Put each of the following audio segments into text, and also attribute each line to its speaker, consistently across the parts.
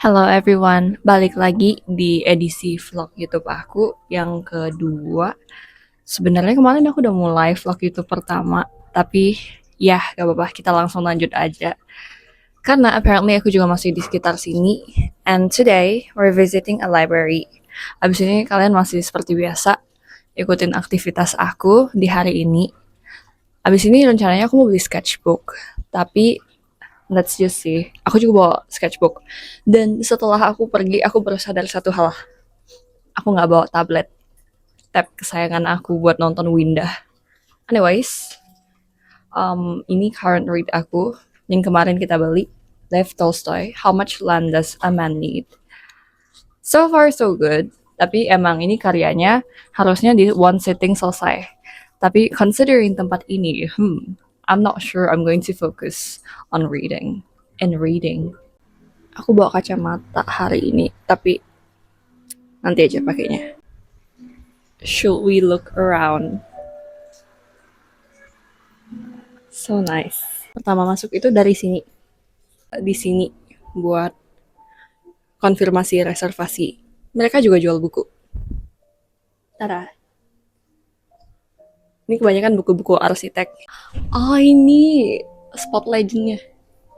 Speaker 1: Hello everyone, balik lagi di edisi vlog YouTube aku yang kedua. Sebenarnya kemarin aku udah mulai vlog YouTube pertama, tapi ya gak apa-apa, kita langsung lanjut aja. Karena apparently aku juga masih di sekitar sini, and today we're visiting a library. Abis ini kalian masih seperti biasa ikutin aktivitas aku di hari ini. Abis ini rencananya aku mau beli sketchbook, tapi let's just see. Aku juga bawa sketchbook. Dan setelah aku pergi, aku baru sadar satu hal. Aku nggak bawa tablet. Tab kesayangan aku buat nonton Windah. Anyways, ini current read aku yang kemarin kita beli. Lev Tolstoy, How Much Land Does a Man Need? So far so good. Tapi emang ini karyanya harusnya di one sitting selesai. Tapi considering tempat ini, I'm not sure I'm going to focus on reading and reading. Aku bawa kacamata hari ini, tapi nanti aja pakainya. Should we look around? So nice. Pertama masuk itu dari sini. Di sini buat konfirmasi reservasi. Mereka juga jual buku. Tada. Ini kebanyakan buku-buku arsitek. Oh ini spot legendnya.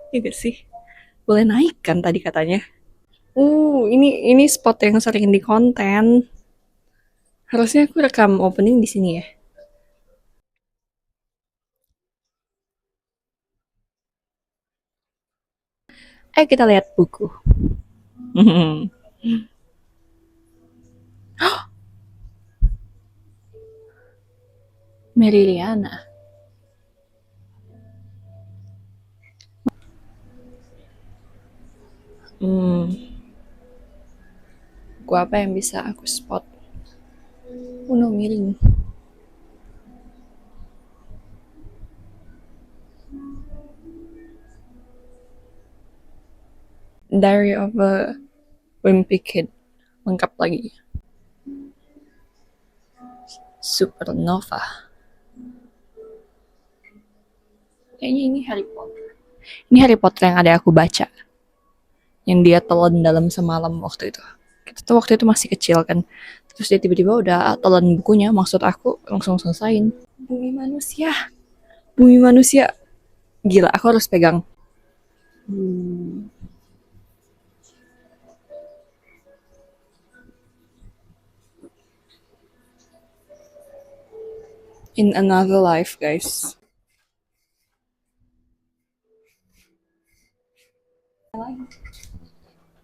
Speaker 1: Iya gak sih? Boleh naik kan tadi katanya. Ini spot yang sering di konten. Harusnya aku rekam opening di sini ya. Kita lihat buku. Meriliana. Buku apa yang bisa aku spot? No, miring. Diary of a Wimpy Kid. Lengkap lagi. Supernova. Kayaknya ini Harry Potter. Ini Harry Potter yang ada aku baca. Yang dia telan dalam semalam waktu itu. Kita tuh waktu itu masih kecil kan. Terus dia tiba-tiba udah telan bukunya. Maksud aku langsung selesain. Bumi manusia. Bumi manusia. Gila, aku harus pegang. In Another Life, guys.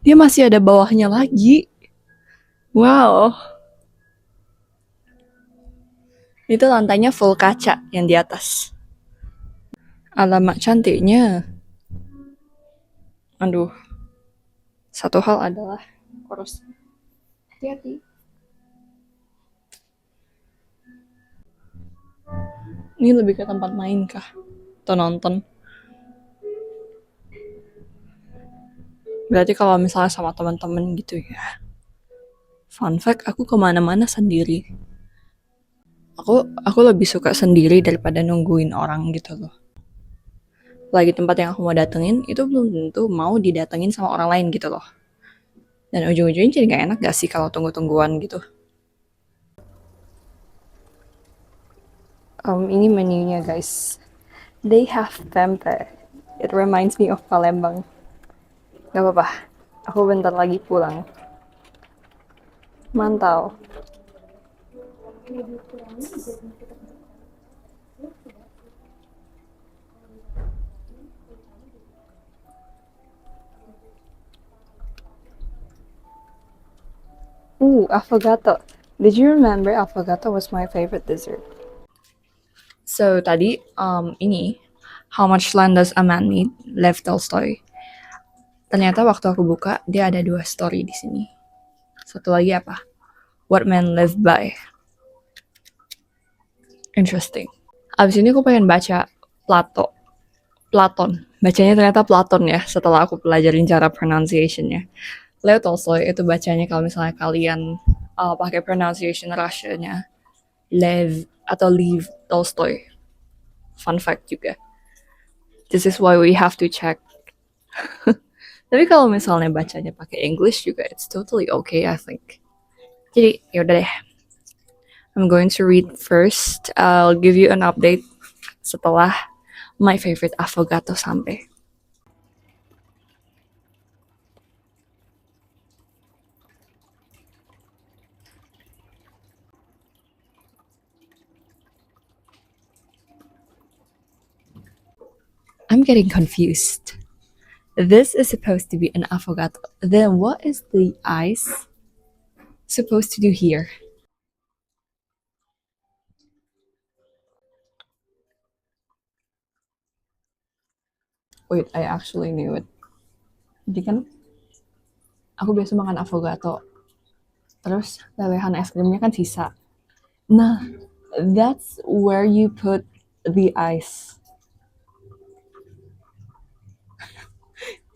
Speaker 1: Dia masih ada bawahnya lagi. Wow. Itu lantainya full kaca yang di atas. Alamak cantiknya. Aduh. Satu hal adalah harus hati-hati. Ini lebih ke tempat main kah? Atau nonton? Berarti kalau misalnya sama teman-teman gitu ya. Fun fact, aku kemana-mana sendiri. Aku lebih suka sendiri daripada nungguin orang gitu loh. Lagi tempat yang aku mau datengin, itu belum tentu mau didatengin sama orang lain gitu loh. Dan ujung-ujungnya jadi gak enak gak sih kalau tunggu-tungguan gitu. Ini menunya guys. They have pempek. It reminds me of Palembang. Gak apa-apa, aku bentar lagi pulang. Mantau. Affogato. Did you remember affogato was my favorite dessert? So tadi ini How Much Land Does a Man Need? Lev Tolstoy. Ternyata waktu aku buka dia ada 2 story di sini. Satu lagi apa? What Men Live By. Interesting. Abis ini aku pengen baca Platon. Bacanya ternyata Platon ya setelah aku pelajarin cara pronunciation-nya. Leo Tolstoy itu bacanya kalau misalnya kalian pakai pronunciation Russianya Lev atau Lev Tolstoy. Fun fact juga. This is why we have to check Tapi kalau misalnya bacanya pakai English juga, it's totally okay, I think. Jadi yaudah deh. I'm going to read first. I'll give you an update setelah my favorite affogato sampai. I'm getting confused. This is supposed to be an affogato. Then what is the ice supposed to do here? Wait, I actually knew it. Jadi kan aku biasa makan affogato. Terus lelehan es krimnya kan sisa. Nah, that's where you put the ice.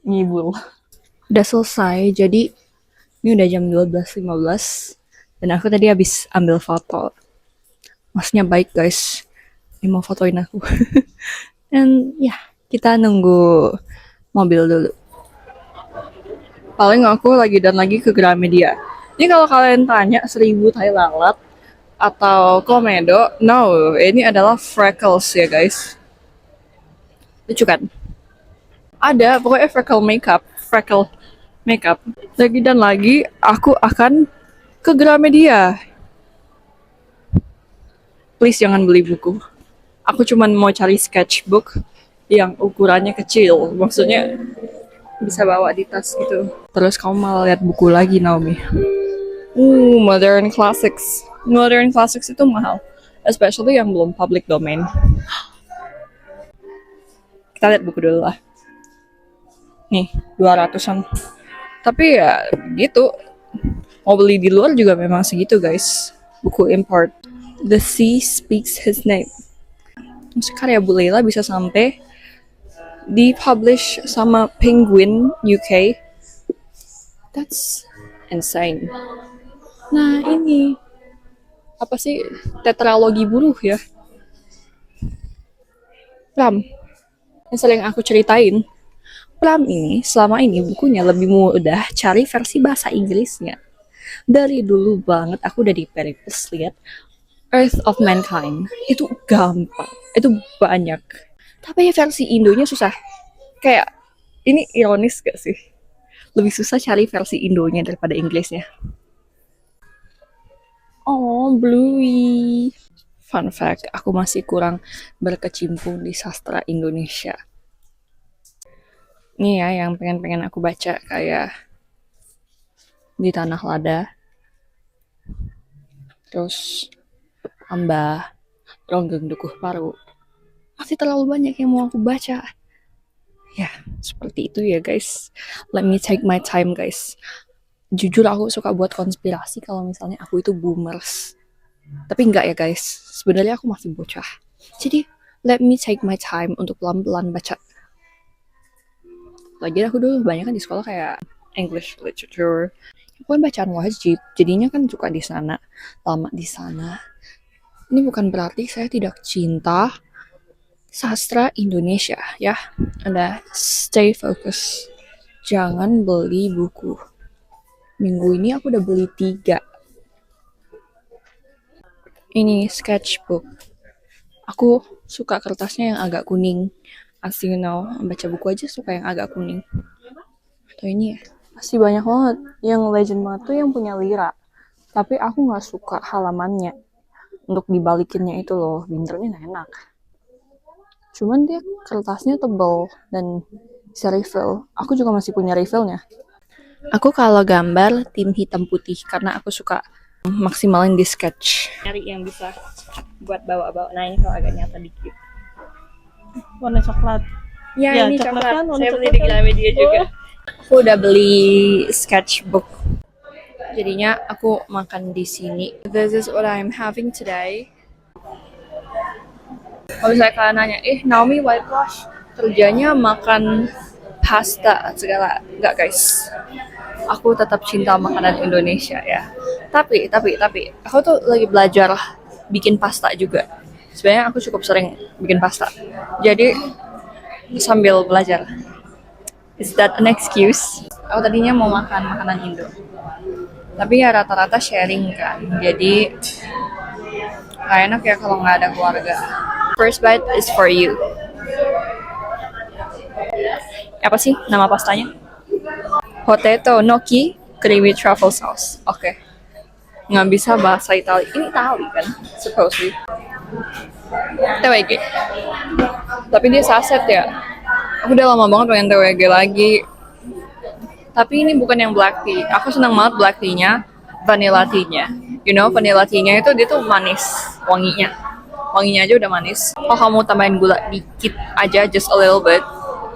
Speaker 1: Ngibul. Udah selesai, jadi ini udah jam 12.15 dan aku tadi habis ambil foto. Maksudnya baik guys, ini mau fotoin aku. Dan ya, kita nunggu mobil dulu. Paling aku lagi ke Gramedia. Ini kalau kalian tanya 1000 tai lalat atau komedo, no, ini adalah freckles ya guys. Lucu kan? Ada pokoknya freckle makeup. Lagi dan lagi aku akan ke Gramedia. Please jangan beli buku. Aku cuman mau cari sketchbook yang ukurannya kecil. Maksudnya bisa bawa di tas gitu. Terus kamu malah lihat buku lagi, Naomi. Modern classics. Modern classics itu mahal. Especially yang belum public domain. Kita lihat buku dulu lah. Nih, 200-an. Tapi ya gitu. Mau beli di luar juga memang segitu guys. Buku import. The Sea Speaks His Name. Maksudnya karya Bu Leila bisa sampai dipublish sama Penguin UK. That's insane. Nah ini apa sih, tetralogi buruh ya? Pram, yang sering aku ceritain, Pram ini selama ini bukunya lebih mudah cari versi bahasa Inggrisnya. Dari dulu banget aku udah di Peripus lihat Earth of Mankind itu gampang, itu banyak. Tapi versi Indonya susah. Kayak ini ironis gak sih? Lebih susah cari versi Indonya daripada Inggrisnya. Oh, Bluey. Fun fact, aku masih kurang berkecimpung di sastra Indonesia. Ini ya yang pengen aku baca, kayak Di Tanah Lada. Terus Ambah, Ronggeng Dukuh Paru. Masih terlalu banyak yang mau aku baca. Ya, seperti itu ya guys. Let me take my time guys. Jujur aku suka buat konspirasi kalau misalnya aku itu boomers. Tapi enggak ya guys. Sebenarnya aku masih bocah. Jadi, let me take my time untuk pelan-pelan baca. Lagian aku dulu banyak kan di sekolah kayak English literature. Bukan bacaan wajib. Jadinya kan suka di sana, lama di sana. Ini bukan berarti saya tidak cinta sastra Indonesia ya. Anda stay focus. Jangan beli buku. Minggu ini aku udah beli 3. Ini sketchbook. Aku suka kertasnya yang agak kuning. As you know, baca buku aja suka yang agak kuning. Atau ini ya. Masih banyak banget. Yang legend banget tuh yang punya lira. Tapi aku gak suka halamannya. Untuk dibalikinnya itu loh, bindernya gak enak. Cuman dia kertasnya tebal dan bisa refill. Aku juga masih punya refillnya. Aku kalau gambar tim hitam putih karena aku suka maksimalin di sketch. Nyari yang bisa buat bawa-bawa. Nah ini kalau agak nyata dikit.
Speaker 2: Warna coklat.
Speaker 1: Ya ini coklat.
Speaker 2: Kan,
Speaker 1: Saya beli
Speaker 2: coklat
Speaker 1: di
Speaker 2: kan?
Speaker 1: Gramedia juga. Aku udah beli sketchbook. Jadinya aku makan di sini. This is what I'm having today. Kalau misalnya kalian nanya, Naomi whitewash kerjanya makan pasta segala, enggak guys. Aku tetap cinta makanan Indonesia ya. Tapi aku tuh lagi belajar bikin pasta juga. Sebenarnya aku cukup sering bikin pasta. Jadi sambil belajar. Is that an excuse? Aku tadinya mau makan makanan Indo. Tapi ya rata-rata sharing kan. Jadi gak enak ya kalau nggak ada keluarga. First bite is for you. Apa sih nama pastanya? Potato gnocchi creamy truffle sauce. Oke. Nggak bisa bahasa Italia. Ini Itali kan? Supposedly. TWG. Tapi dia saset ya. Aku udah lama banget pengen TWG lagi. Tapi ini bukan yang black tea. Aku senang banget black tea-nya, vanilla tea-nya. You know, vanilla tea-nya itu dia tuh manis, wanginya. Wanginya aja udah manis. Kalau kamu tambahin gula dikit aja, just a little bit,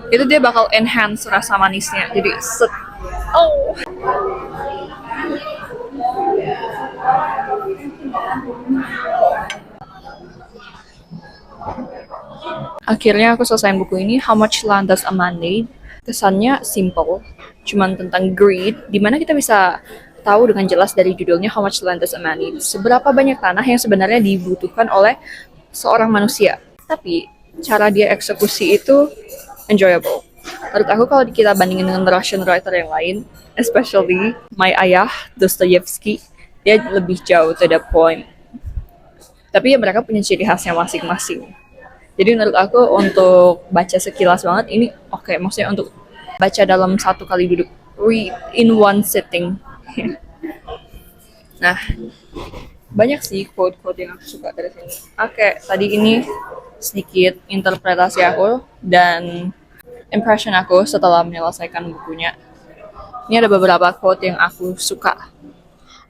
Speaker 1: itu dia bakal enhance rasa manisnya. Jadi set. Oh. Akhirnya aku selesai buku ini, How Much Land Does a Man Need? Kesannya simple, cuman tentang greed, dimana kita bisa tahu dengan jelas dari judulnya How Much Land Does a Man Need? Seberapa banyak tanah yang sebenarnya dibutuhkan oleh seorang manusia. Tapi cara dia eksekusi itu enjoyable. Menurut aku kalau kita bandingin dengan Russian writer yang lain, especially my ayah, Dostoyevsky, dia lebih jauh to the point. Tapi ya mereka punya ciri khasnya masing-masing. Jadi menurut aku untuk baca sekilas banget ini oke, maksudnya untuk baca dalam satu kali duduk, read in one sitting. Nah, banyak sih quote-quote yang aku suka dari sini. Oke, tadi ini sedikit interpretasi aku dan impression aku setelah menyelesaikan bukunya. Ini ada beberapa quote yang aku suka.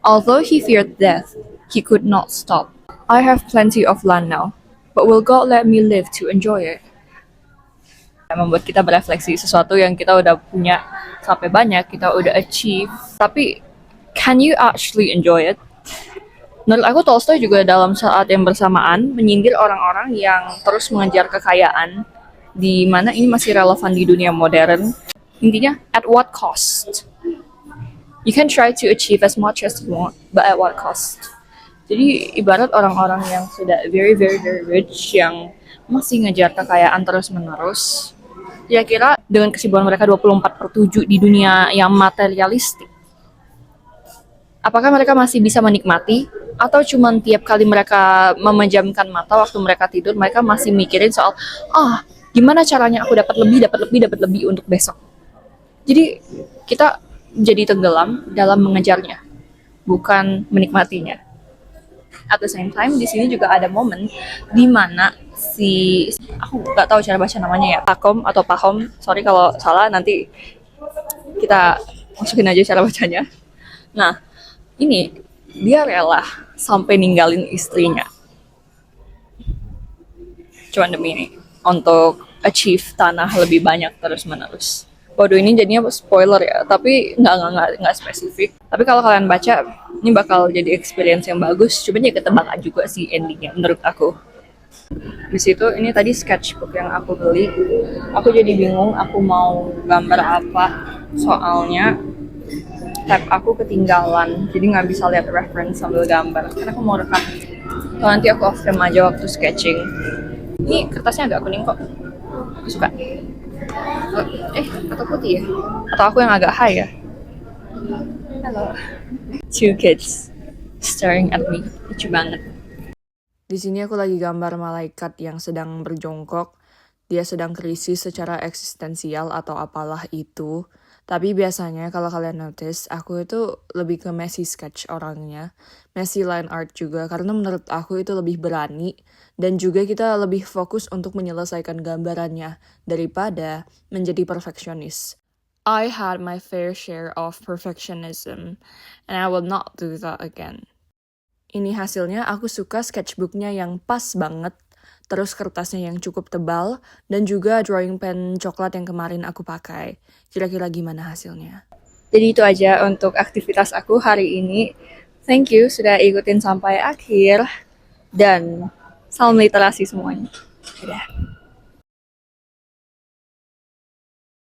Speaker 1: Although he feared death, he could not stop. I have plenty of land now, but will God let me live to enjoy it? Membuat kita berefleksi sesuatu yang kita udah punya sampai banyak, kita udah achieve, tapi can you actually enjoy it? Menurut aku Tolstoy juga dalam saat yang bersamaan menyindir orang-orang yang terus mengejar kekayaan, di mana ini masih relevan di dunia modern. Intinya, at what cost? You can try to achieve as much as you want, but at what cost? Jadi ibarat orang-orang yang sudah very very very rich yang masih ngejar kekayaan terus-menerus, kira-kira dengan kesibukan mereka 24/7 di dunia yang materialistik, apakah mereka masih bisa menikmati? Atau cuman tiap kali mereka memejamkan mata waktu mereka tidur, mereka masih mikirin soal, gimana caranya aku dapat lebih untuk besok. Jadi kita jadi tenggelam dalam mengejarnya, bukan menikmatinya. At the same time, di sini juga ada momen di mana aku nggak tahu cara baca namanya ya, Pakom atau Pahom, sorry kalau salah, nanti kita masukin aja cara bacanya. Nah, ini dia rela sampai ninggalin istrinya cuman demi ini untuk achieve tanah lebih banyak terus-menerus. Waduh, ini jadinya spoiler ya, tapi nggak spesifik. Tapi kalau kalian baca, ini bakal jadi experience yang bagus. Cuman ya ketebak juga sih endingnya menurut aku. Di situ ini tadi sketchbook yang aku beli. Aku jadi bingung aku mau gambar apa. Soalnya tab aku ketinggalan, jadi nggak bisa lihat reference sambil gambar. Karena aku mau rekam. Kalau nanti aku off cam aja waktu sketching. Ini kertasnya agak kuning kok. Aku suka. Atau putih ya? Atau aku yang agak high ya? Halo. Two kids staring at me. Lucu banget. Di sini aku lagi gambar malaikat yang sedang berjongkok. Dia sedang krisis secara eksistensial atau apalah itu. Tapi biasanya kalau kalian notice, aku itu lebih ke messy sketch orangnya. Messy line art juga, karena menurut aku itu lebih berani. Dan juga kita lebih fokus untuk menyelesaikan gambarannya daripada menjadi perfeksionis. I had my fair share of perfectionism, and I will not do that again. Ini hasilnya, aku suka sketchbooknya yang pas banget, terus kertasnya yang cukup tebal, dan juga drawing pen coklat yang kemarin aku pakai. Kira-kira gimana hasilnya? Jadi itu aja untuk aktivitas aku hari ini. Thank you sudah ikutin sampai akhir, dan salam literasi semuanya. Dadah.